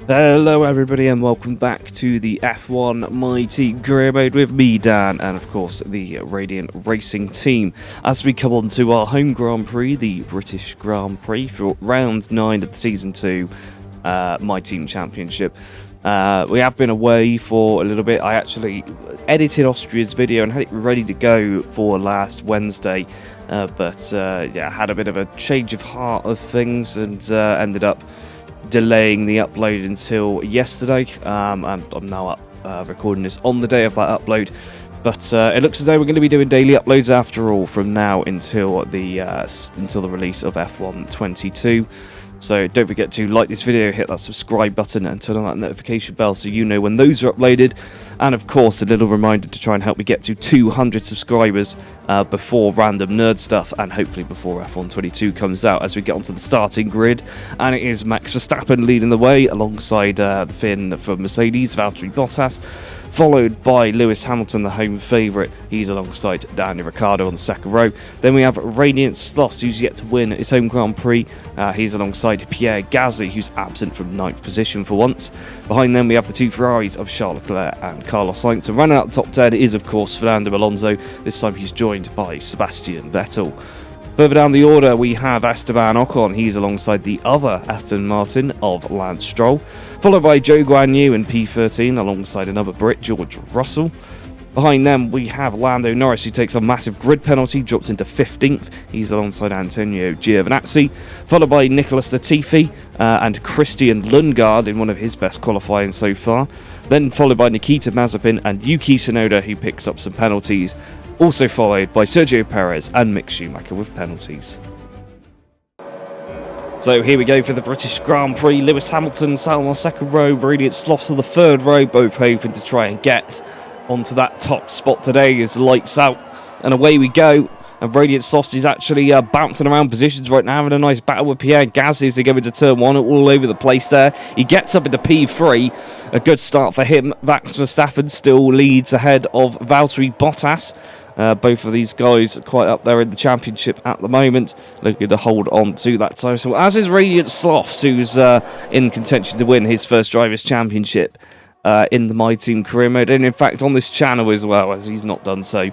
Hello everybody and welcome back to the F1 Mighty Career Mode with me, Dan, and of course the Radiant Racing team as we come on to our home Grand Prix, the British Grand Prix for round 9 of the Season 2 My Team Championship. We have been away for a little bit. I actually edited Austria's video and had it ready to go for last Wednesday, but I had a bit of a change of heart of things and ended up delaying the upload until yesterday. I'm now up recording this on the day of that upload, but it looks as though we're going to be doing daily uploads after all from now until the release of F1 22. So don't forget to like this video, hit that subscribe button and turn on that notification bell so you know when those are uploaded. And of course a little reminder to try and help me get to 200 subscribers before Random Nerd Stuff and hopefully before F1 22 comes out as we get onto the starting grid. And it is Max Verstappen leading the way alongside the Finn from Mercedes, Valtteri Bottas, followed by Lewis Hamilton, the home favourite. He's alongside Daniel Ricciardo on the second row. Then we have Radiant Slothz, who's yet to win his home Grand Prix. He's alongside Pierre Gasly, who's absent from 9th position for once. Behind them we have the two Ferraris of Charles Leclerc and Carlos Sainz. And running out the top 10 is of course Fernando Alonso. This time he's joined by Sebastian Vettel. Further down the order, we have Esteban Ocon. He's alongside the other Aston Martin of Lance Stroll, followed by Zhou Guanyu in P13 alongside another Brit, George Russell. Behind them, we have Lando Norris, who takes a massive grid penalty, drops into 15th. He's alongside Antonio Giovinazzi, followed by Nicholas Latifi and Christian Lundgaard in one of his best qualifying so far. Then followed by Nikita Mazepin and Yuki Tsunoda, who picks up some penalties. Also followed by Sergio Perez and Mick Schumacher with penalties. So here we go for the British Grand Prix. Lewis Hamilton sat on the second row, Radiant Slothz on the third row, both hoping to try and get onto that top spot today as the lights out. And away we go. And Radiant Slothz is actually bouncing around positions right now, having a nice battle with Pierre Gasly as they go into turn 1, all over the place there. He gets up into P3. A good start for him. Max Verstappen still leads ahead of Valtteri Bottas. Both of these guys quite up there in the championship at the moment, looking to hold on to that title, as is Radiant Slothz, who's in contention to win his first Drivers' Championship in the My Team Career Mode, and in fact on this channel as well, as he's not done so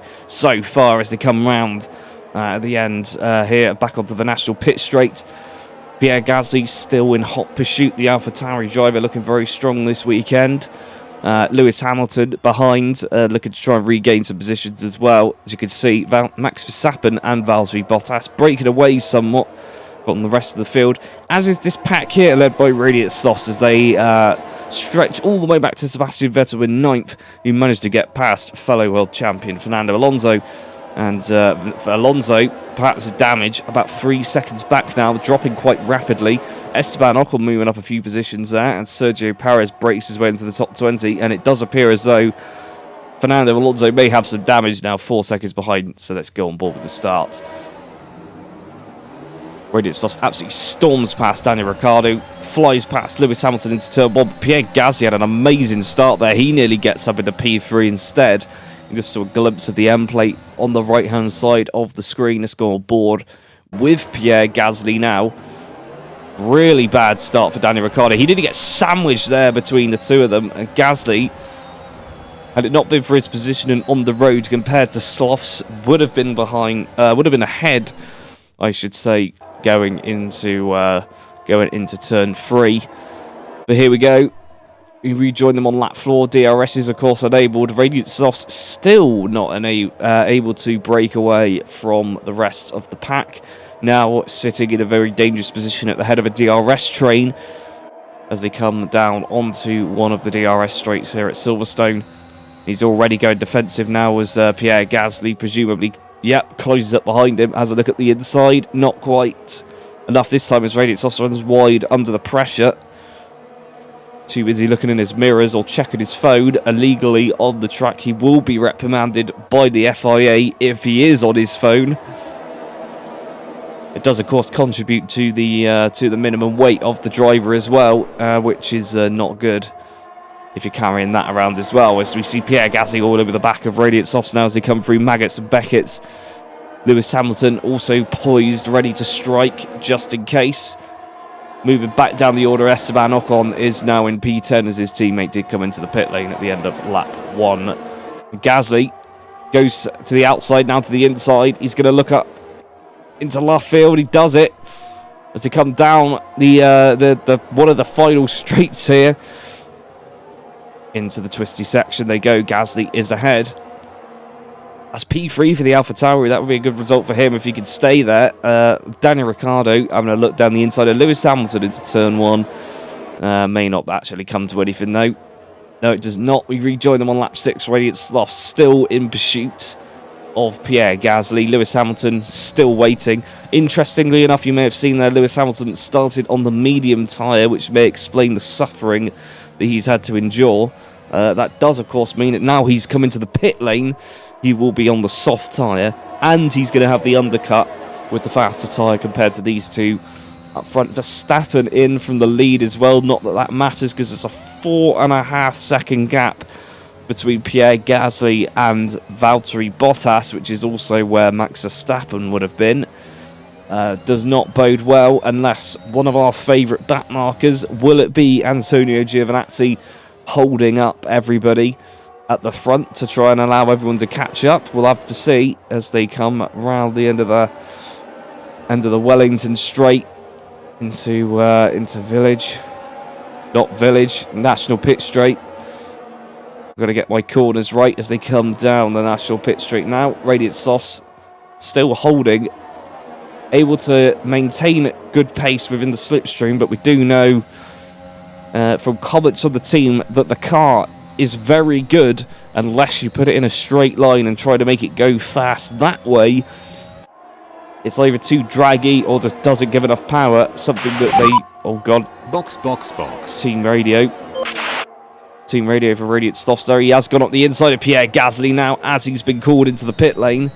far as they come round at the end here, back onto the National Pit Straight. Pierre Gasly still in hot pursuit, the AlphaTauri driver looking very strong this weekend. Lewis Hamilton behind, looking to try and regain some positions as well. As you can see, Max Verstappen and Valtteri Bottas breaking away somewhat from the rest of the field, as is this pack here led by Radiant Slothz as they stretch all the way back to Sebastian Vettel in 9th, who managed to get past fellow world champion Fernando Alonso. And for Alonso, perhaps with damage, about 3 seconds back now, dropping quite rapidly. Esteban Ocon moving up a few positions there, and Sergio Perez breaks his way into the top 20, and it does appear as though Fernando Alonso may have some damage now, 4 seconds behind, so let's go on board with the start. Radiant Slothz absolutely storms past Daniel Ricciardo, flies past Lewis Hamilton into turn 1. Pierre Gasly had an amazing start there. He nearly gets up into P3 instead. You just saw a glimpse of the end plate on the right-hand side of the screen. Let's go on board with Pierre Gasly now. Really bad start for Daniel Ricciardo. He did get sandwiched there between the two of them, and Gasly, had it not been for his positioning on the road compared to Slothz, would have been ahead, I should say, going into turn 3. But here we go. We rejoin them on lap floor. DRS is of course enabled. Radiant Slothz still not able to break away from the rest of the pack. Now sitting in a very dangerous position at the head of a DRS train as they come down onto one of the DRS straights here at Silverstone. He's already going defensive now as Pierre Gasly presumably, closes up behind him. Has a look at the inside. Not quite enough this time as Radiant Slothz runs wide under the pressure. Too busy looking in his mirrors or checking his phone illegally on the track. He will be reprimanded by the FIA if he is on his phone. It does, of course, contribute to the minimum weight of the driver as well, which is not good if you're carrying that around as well. As we see Pierre Gasly all over the back of Radiant Slothz now as they come through Maggots and Beckett's. Lewis Hamilton also poised, ready to strike just in case. Moving back down the order, Esteban Ocon is now in P10 as his teammate did come into the pit lane at the end of lap 1. Gasly goes to the outside, now to the inside. He's going to look up into left field. He does it as they come down the one of the final straights here. Into the twisty section they go. Gasly is ahead. That's P3 for the AlphaTauri. That would be a good result for him if he could stay there. Daniel Ricciardo having a look down the inside of Lewis Hamilton into turn 1. May not actually come to anything though. No, it does not. We rejoin them on lap 6. Radiant Slothz still in pursuit of Pierre Gasly. Lewis Hamilton still waiting. Interestingly enough, you may have seen there, Lewis Hamilton started on the medium tyre, which may explain the suffering that he's had to endure. That does, of course, mean that now he's come into the pit lane, he will be on the soft tyre, and he's going to have the undercut with the faster tyre compared to these two up front. Verstappen in from the lead as well. Not that that matters because it's a 4.5 second gap between Pierre Gasly and Valtteri Bottas, which is also where Max Verstappen would have been. Does not bode well unless one of our favourite backmarkers, will it be Antonio Giovinazzi, holding up everybody at the front to try and allow everyone to catch up. We'll have to see as they come round the end of the Wellington Straight into Village, not Village, National Pit Straight. I've got to get my corners right as they come down the National Pit Straight now. Radiant Slothz still holding, able to maintain good pace within the slipstream, but we do know from comments on the team that the car is very good unless you put it in a straight line and try to make it go fast that way. It's either too draggy or just doesn't give enough power, something that they... Oh god. Box. Team radio for Radiant Slothz there. He has gone up the inside of Pierre Gasly now as he's been called into the pit lane.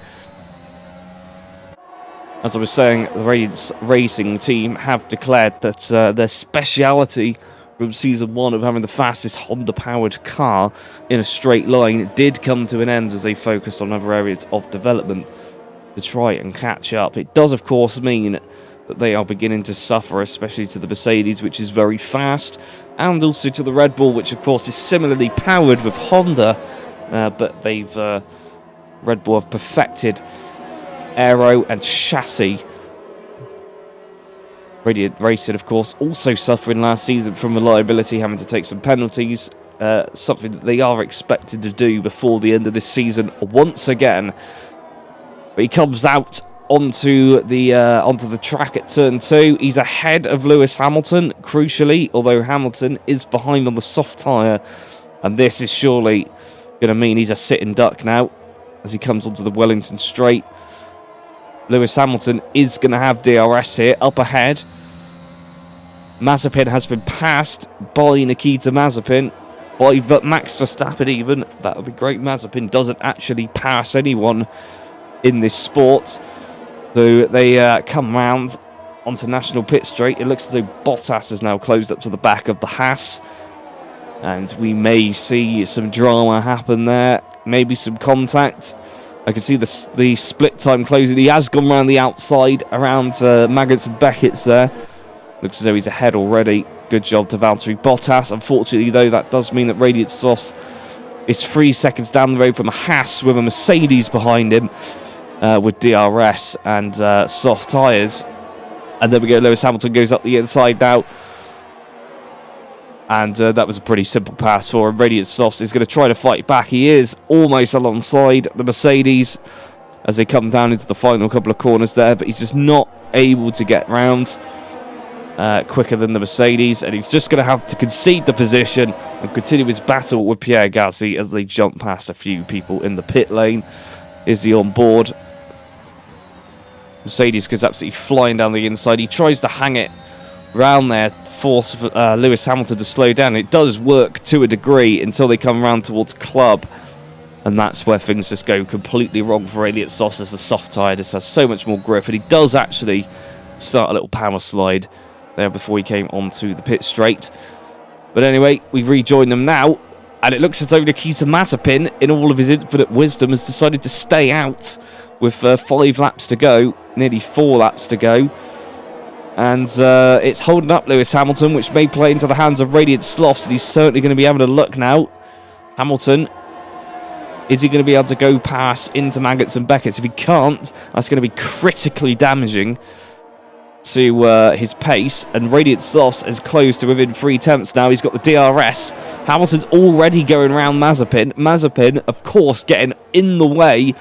As I was saying, the Radiant Racing team have declared that their speciality from Season 1 of having the fastest Honda-powered car in a straight line did come to an end as they focused on other areas of development to try and catch up. It does, of course, mean that they are beginning to suffer, especially to the Mercedes, which is very fast, and also to the Red Bull, which, of course, is similarly powered with Honda, but they've Red Bull have perfected aero and chassis. Radiant Racing, of course, also suffering last season from reliability, having to take some penalties, something that they are expected to do before the end of this season once again. But he comes out onto the track at turn 2. He's ahead of Lewis Hamilton, crucially, although Hamilton is behind on the soft tyre, and this is surely going to mean he's a sitting duck now as he comes onto the Wellington Straight. Lewis Hamilton is going to have DRS here, up ahead. Mazepin has been passed by Nikita Mazepin, by Max Verstappen even. That would be great. Mazepin doesn't actually pass anyone in this sport. So they come round onto National Pit Straight. It looks as though Bottas has now closed up to the back of the Haas. And we may see some drama happen there. Maybe some contact. I can see the split time closing. He has gone around the outside, around Maggots and Beckett's there. Looks as though he's ahead already. Good job to Valtteri Bottas. Unfortunately, though, that does mean that Radiant Slothz is 3 seconds down the road from a Haas with a Mercedes behind him with DRS and soft tyres. And there we go. Lewis Hamilton goes up the inside now. And that was a pretty simple pass for him. Radiant Slothz is going to try to fight back. He is almost alongside the Mercedes as they come down into the final couple of corners there. But he's just not able to get round quicker than the Mercedes. And he's just going to have to concede the position and continue his battle with Pierre Gasly as they jump past a few people in the pit lane. Is he on board? Mercedes goes absolutely flying down the inside. He tries to hang it round there, force Lewis Hamilton to slow down. It does work to a degree until they come around towards Club, and that's where things just go completely wrong for Radiant Slothz as the soft tyre just has so much more grip, and he does actually start a little power slide there before he came onto the pit straight. But anyway, we've rejoined them now, and it looks as though Nikita Mazepin, in all of his infinite wisdom, has decided to stay out with 5 laps to go, nearly 4 laps to go. And it's holding up Lewis Hamilton, which may play into the hands of Radiant Slothz, and he's certainly going to be having a look now. Hamilton, is he going to be able to go past into Maggots and Beckett's? If he can't, that's going to be critically damaging to his pace, and Radiant Slothz is close to within 3 tenths now. He's got the DRS. Hamilton's already going around Mazepin. Mazepin, of course, getting in the way,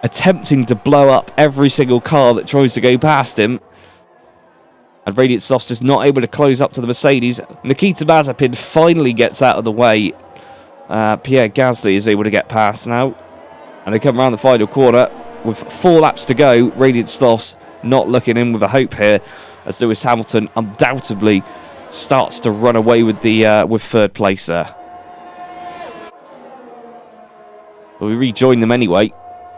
attempting to blow up every single car that tries to go past him. And Radiant Slothz is not able to close up to the Mercedes. Nikita Mazepin finally gets out of the way. Pierre Gasly is able to get past now. And they come around the final corner with 4 laps to go. Radiant Slothz not looking in with a hope here, as Lewis Hamilton undoubtedly starts to run away with the with 3rd place there. But we rejoin them anyway.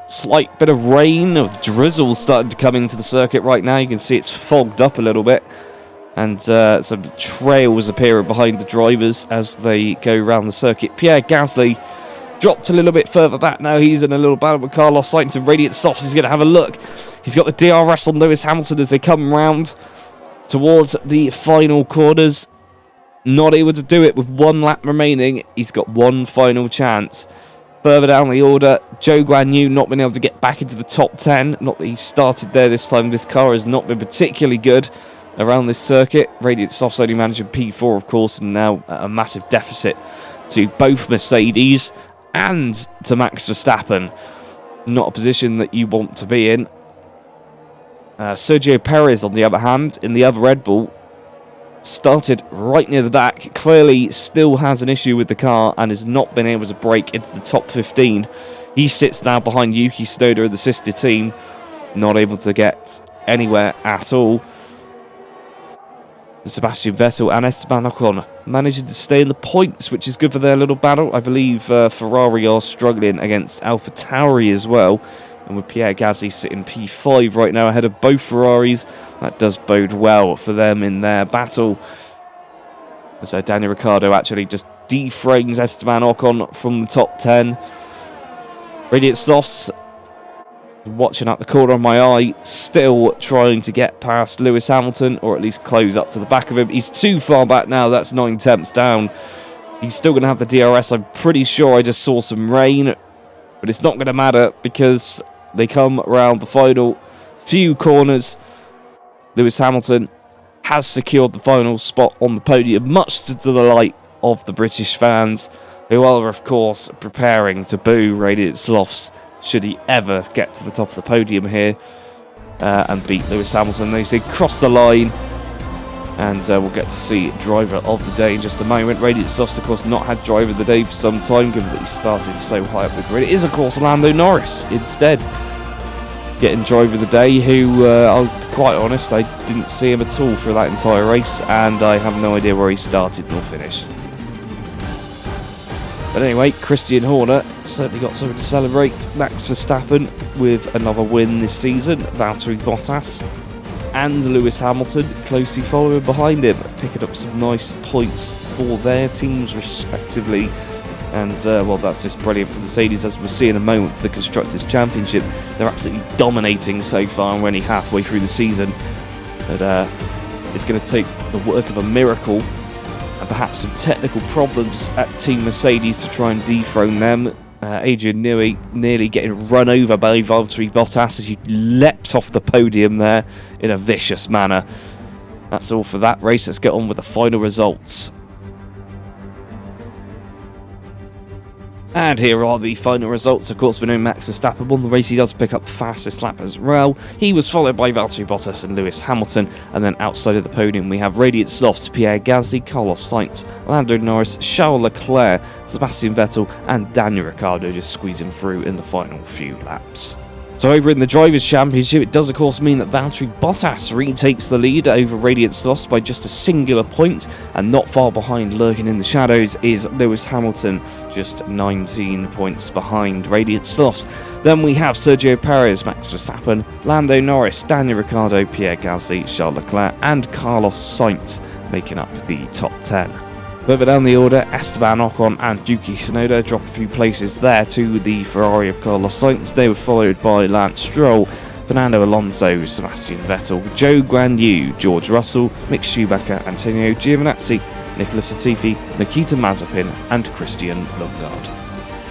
Slight bit of rain, or drizzle starting to come into the circuit right now. You can see it's fogged up a little bit, and some trails appearing behind the drivers as they go around the circuit. Pierre Gasly dropped a little bit further back now. He's in a little battle with Carlos Sainz, and Radiant Slothz. He's going to have a look. He's got the DRS on Lewis Hamilton as they come round towards the final corners. Not able to do it with 1 lap remaining. He's got 1 final chance. Further down the order, Zhou Guanyu not been able to get back into the top 10. Not that he started there this time. This car has not been particularly good around this circuit. Radiant Slothz only managing P4, of course, and now a massive deficit to both Mercedes and to Max Verstappen. Not a position that you want to be in. Sergio Perez, on the other hand, in the other Red Bull, started right near the back. Clearly still has an issue with the car and has not been able to break into the top 15. He sits now behind Yuki Tsunoda of the sister team, not able to get anywhere at all. Sebastian Vettel and Esteban Ocon managing to stay in the points, which is good for their little battle. I believe Ferrari are struggling against AlphaTauri as well, and with Pierre Gasly sitting P5 right now ahead of both Ferraris, that does bode well for them in their battle. So Daniel Ricciardo actually just dethrones Esteban Ocon from the top 10. Radiant Slothz, watching out the corner of my eye, still trying to get past Lewis Hamilton, or at least close up to the back of him. He's too far back now. That's 9 tenths down. He's still going to have the DRS. I'm pretty sure I just saw some rain, but it's not going to matter because they come around the final few corners. Lewis Hamilton has secured the final spot on the podium, much to the delight of the British fans, who are, of course, preparing to boo Radiant Slothz should he ever get to the top of the podium here and beat Lewis Hamilton. They say cross the line, and we'll get to see driver of the day in just a moment. Radiant Slothz, of course, not had driver of the day for some time, given that he started so high up the grid. It is, of course, Lando Norris instead getting driver of the day, who, I'll be quite honest, I didn't see him at all for that entire race, and I have no idea where he started nor finished. But anyway, Christian Horner certainly got something to celebrate. Max Verstappen with another win this season. Valtteri Bottas and Lewis Hamilton closely following behind him, picking up some nice points for their teams respectively. And, well, that's just brilliant for Mercedes, as we'll see in a moment for the Constructors' Championship. They're absolutely dominating so far, and we're only halfway through the season. But it's going to take the work of a miracle and perhaps some technical problems at Team Mercedes to try and dethrone them. Adrian Newey nearly getting run over by Valtteri Bottas as he leapt off the podium there in a vicious manner. That's all for that race. Let's get on with the final results. And here are the final results. Of course, we know Max Verstappen won the race. He does pick up the fastest lap as well. He was followed by Valtteri Bottas and Lewis Hamilton. And then outside of the podium, we have Radiant Slothz, Pierre Gasly, Carlos Sainz, Lando Norris, Charles Leclerc, Sebastian Vettel, and Daniel Ricciardo just squeezing through in the final few laps. So over in the Drivers' Championship, it does of course mean that Valtteri Bottas retakes the lead over Radiant Slothz by just a singular point, and not far behind, lurking in the shadows, is Lewis Hamilton, just 19 points behind Radiant Slothz. Then we have Sergio Perez, Max Verstappen, Lando Norris, Daniel Ricciardo, Pierre Gasly, Charles Leclerc, and Carlos Sainz making up the top 10. Further down the order, Esteban Ocon and Yuki Tsunoda drop a few places there to the Ferrari of Carlos Sainz. They were followed by Lance Stroll, Fernando Alonso, Sebastian Vettel, Joe Guan Yu, George Russell, Mick Schumacher, Antonio Giovinazzi, Nicholas Latifi, Nikita Mazepin and Christian Lundgaard.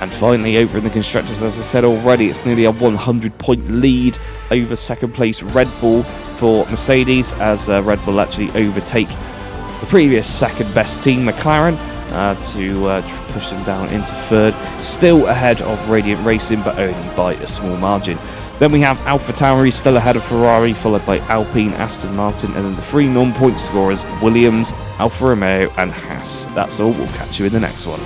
And finally, over in the Constructors, as I said already, it's nearly a 100-point lead over second place Red Bull for Mercedes, as Red Bull actually overtake the previous second best team, McLaren, to push them down into third. Still ahead of Radiant Racing, but only by a small margin. Then we have AlphaTauri still ahead of Ferrari, followed by Alpine, Aston Martin, and then the three non-point scorers, Williams, Alfa Romeo and Haas. That's all. We'll catch you in the next one.